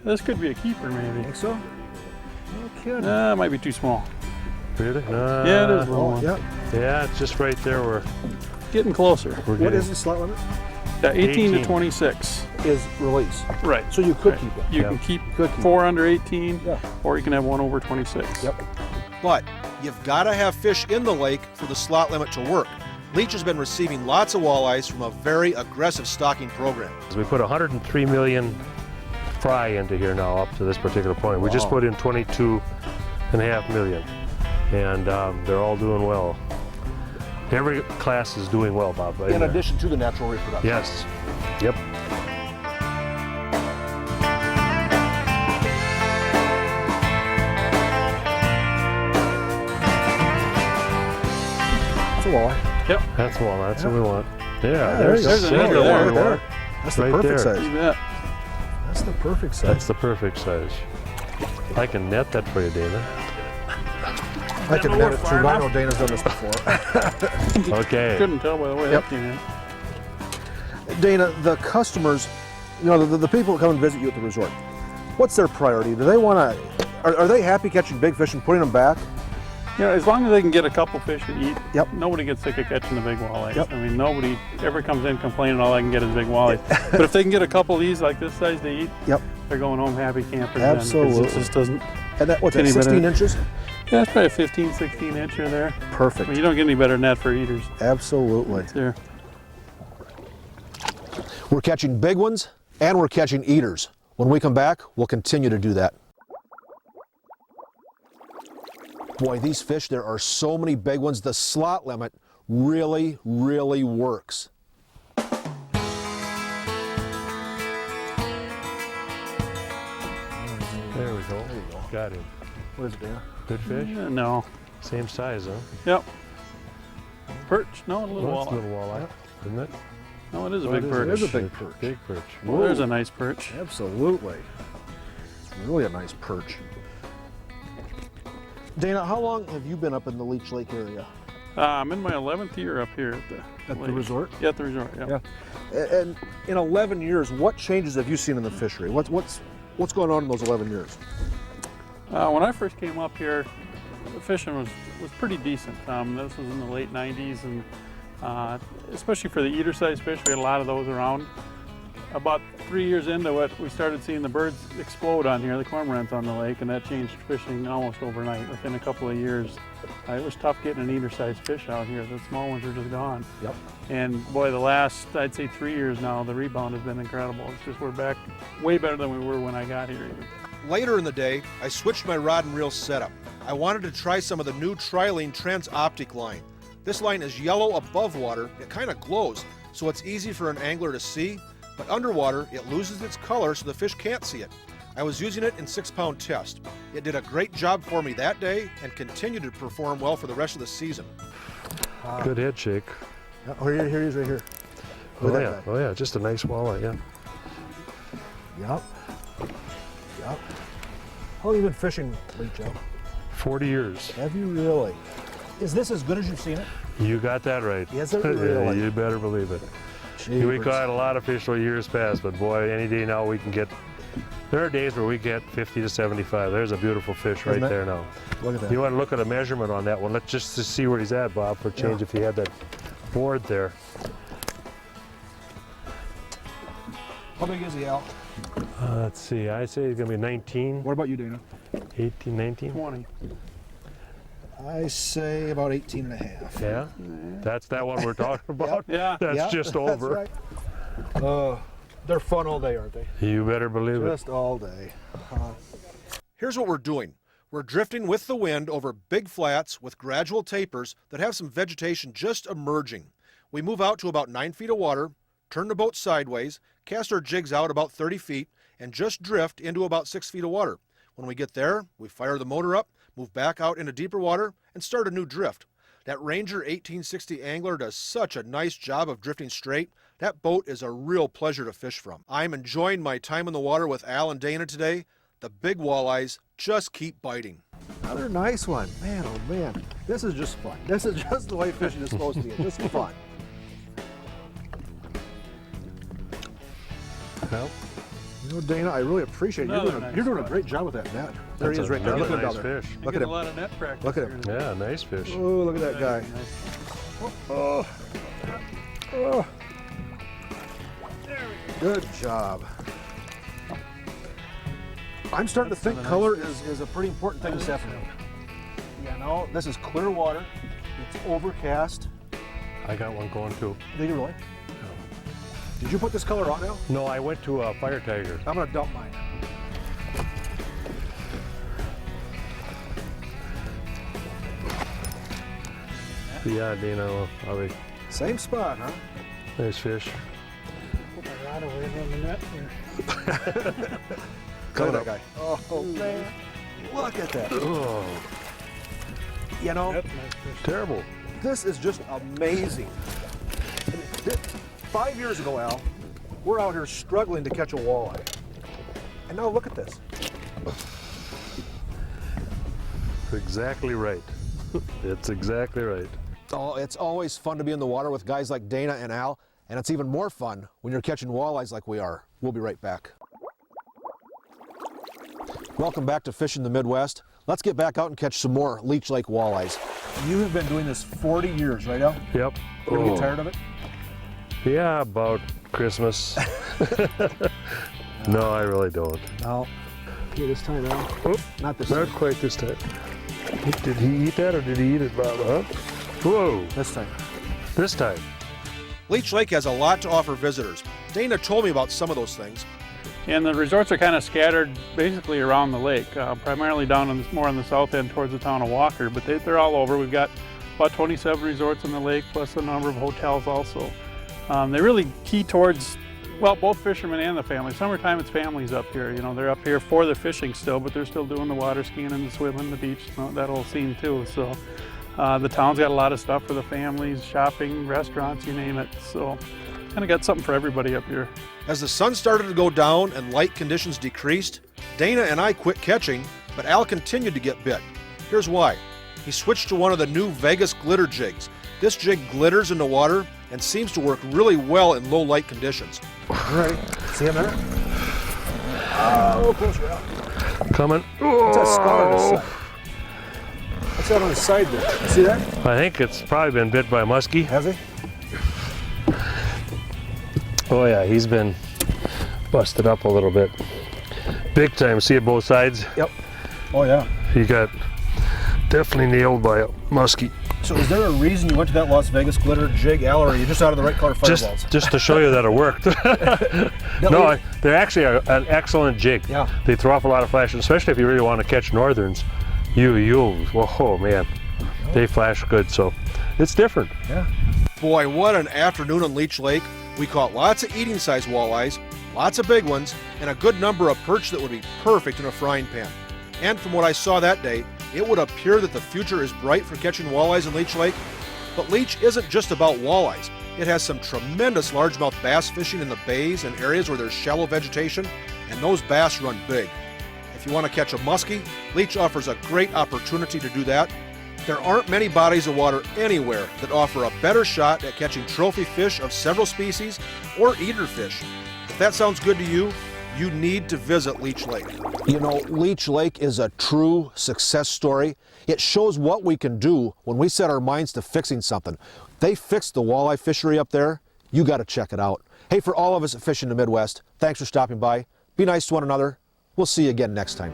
This could be a keeper, maybe. Think so? No kidding. It might be too small. Really? Yeah, it is a little one. Yep. Yeah, it's just right there. We're Getting closer. What is the slot limit? 18 to 26. Is release. Right. So you could keep it. You can keep 4 under 18, Yeah. or you can have 1 over 26. Yep. But you've got to have fish in the lake for the slot limit to work. Leech has been receiving lots of walleyes from a very aggressive stocking program. We put 103 million fry into here now up to this particular point. We just put in 22.5 million, and they're all doing well. Every class is doing well, Bob. In addition to the natural reproduction. Yes. Yep. That's a walleye. Yep. That's one. That's what we want. Yeah. There you go. there's another one one right there. That's the Right perfect there. size. You bet. That's the perfect size. That's the perfect size. I can net that for you, Dana. I can net it too. I know Dana's done this before. Okay. Couldn't tell by the way Yep. that came in. Dana, the customers, you know, the people that come and visit you at the resort, what's their priority? Do they want to, are they happy catching big fish and putting them back? You know, as long as they can get a couple fish to eat, Yep. nobody gets sick of catching the big walleyes. Yep. I mean, nobody ever comes in complaining all I can get is big walleyes. But if they can get a couple of these like this size to eat, Yep. they're going home happy campers. then, 'cause Absolutely. it just doesn't. And that, what's that, Any bit of- 16 inches? Yeah, it's probably a 15, 16 incher there. I Perfect. mean, you don't get any better than that for eaters. Absolutely. There. We're catching big ones and we're catching eaters. When we come back, we'll continue to do that. Boy, these fish, there are so many big ones. The slot limit really, really works. There we go. Got him. What is it, Dana? Good fish. No. Same size, huh? Yep. Perch? No, a little Well, that's a walleye. little walleye, isn't it? No, it is a Oh, big it perch. It is a big perch. Big perch. Well, there's a nice perch. Absolutely. Really a nice perch. Dana, how long have you been up in the Leech Lake area? I'm in my 11th year up here at the lake. resort? Yeah, at the resort. Yeah. And in 11 years, what changes have you seen in the fishery? What's going on in those 11 years? When I first came up here, the fishing was pretty decent. This was in the late 90s, and especially for the eater-sized fish, we had a lot of those around. About 3 years into it, we started seeing the birds explode on here, the cormorants on the lake, and that changed fishing almost overnight. Within a couple of years, it was tough getting an eater-sized fish out here. The small ones are just gone. Yep. And boy, the last, I'd say 3 years now, the rebound has been incredible. It's just, we're back way better than we were when I got here even. Later in the day, I switched my rod and reel setup. I wanted to try some of the new Trilene Trans-Optic line. This line is yellow above water. It kind of glows, so it's easy for an angler to see, but underwater, it loses its color so the fish can't see it. I was using it in 6-pound test. It did a great job for me that day and continued to perform well for the rest of the season. Good head shake. Oh, here he is right here. Oh Look at yeah. that guy. Oh yeah. Just a nice walleye. Yeah. Yep. Yep. How long have you been fishing, Leech? 40 years. Have you really? Is this as good as you've seen it? You got that right. Is it Yeah, really? you better believe it. We Jeepers. caught a lot of fish for years past, but boy, any day now we can get. There are days where we get 50 to 75. There's a beautiful fish right Isn't it? there now. Look at that. You want to look at a measurement on that one? Let's just see where he's at, Bob, for change. Yeah. If you had that board there. How big is he, Al? Let's see. I say he's gonna be 19, What about you, Dana? 18, 19. 20. I say about 18 and a half. Yeah, that's that one we're talking about. Yeah. That's Yeah, just that's over. right. They're fun all day, aren't they? You better believe it. Just all day. Here's what we're doing. We're drifting with the wind over big flats with gradual tapers that have some vegetation just emerging. We move out to about 9 feet of water, turn the boat sideways, cast our jigs out about 30 feet, and just drift into about 6 feet of water. When we get there, we fire the motor up, move back out into deeper water, and start a new drift. That Ranger 1860 angler does such a nice job of drifting straight. That boat is a real pleasure to fish from. I'm enjoying my time in the water with Al and Dana today. The big walleyes just keep biting. Another nice one. Man, oh man. This is just fun. This is just the way fishing is supposed to be. Just fun. Well, You know, Dana, I really appreciate it. Another nice You're doing a spot. great job with that net. There he is right there. Another Look at him nice down there. fish. You Look get at a him. lot of net practice. Look at him. here. Yeah, nice fish. Oh, look at that guy. Nice. Oh. Oh. Good job. I'm starting to think color is a pretty important thing this afternoon. You know, this is clear water. It's overcast. I got one going too. Did you really? Did you put this color on now? No, I went to a fire tiger. I'm gonna dump mine. Yeah, Dana, I'll be Same spot, huh? nice fish. Put my rod away from the net here. Look at that guy. Oh, man. Look at that. Oh, You know, That's nice fish. terrible. this is just amazing. 5 years ago, Al, we're out here struggling to catch a walleye. And now look at this. Exactly right. It's exactly right. Oh, it's always fun to be in the water with guys like Dana and Al, and it's even more fun when you're catching walleyes like we are. We'll be right back. Welcome back to Fishing the Midwest. Let's get back out and catch some more Leech Lake walleyes. You have been doing this 40 years, right, Al? Yep. You ever get tired of it? Yeah, about Christmas. No, I really don't. No. Okay, this time, Al. Oh, Not this not time. quite this time. Did he eat that or did he eat it, Bob? Huh? Whoa, This time. this time. Leech Lake has a lot to offer visitors. Dana told me about some of those things. And the resorts are kind of scattered basically around the lake, primarily down in more on the south end towards the town of Walker, but they're all over. We've got about 27 resorts in the lake, plus a number of hotels also. They really key towards, well, both fishermen and the family. Summertime, it's families up here. You know, they're up here for the fishing still, but they're still doing the water skiing and the swimming, the beach, that whole scene too. So the town's got a lot of stuff for the families, shopping, restaurants, you name it. So kind of got something for everybody up here. As the sun started to go down and light conditions decreased, Dana and I quit catching, but Al continued to get bit. Here's why. He switched to one of the new Vegas glitter jigs. This jig glitters in the water and seems to work really well in low light conditions. All right. See him there? Oh, closer, Al. Coming. What's that scar on his Oh, side? What's that on his side there? You see that? I think it's probably been bit by a muskie. Has he? Oh yeah, he's been busted up a little bit. Big time. See it both sides? Yep. Oh, yeah. He got definitely nailed by a muskie. So is there a reason you went to that Las Vegas glitter jig, Al, or are you just out of the right color fireballs? Just to show you that it worked. No, they're actually an excellent jig. Yeah. They throw off a lot of flash, especially if you really want to catch northerns. Oh man, they flash good. So it's different. Yeah. Boy, what an afternoon on Leech Lake. We caught lots of eating size walleyes, lots of big ones, and a good number of perch that would be perfect in a frying pan. And from what I saw that day, it would appear that the future is bright for catching walleyes in Leech Lake. But Leech isn't just about walleyes. It has some tremendous largemouth bass fishing in the bays and areas where there's shallow vegetation, and those bass run big. If you want to catch a muskie, Leech offers a great opportunity to do that. There aren't many bodies of water anywhere that offer a better shot at catching trophy fish of several species or eater fish. If that sounds good to you, you need to visit Leech Lake. You know, Leech Lake is a true success story. It shows what we can do when we set our minds to fixing something. They fixed the walleye fishery up there. You got to check it out. Hey, for all of us at Fishing the Midwest, thanks for stopping by. Be nice to one another. We'll see you again next time.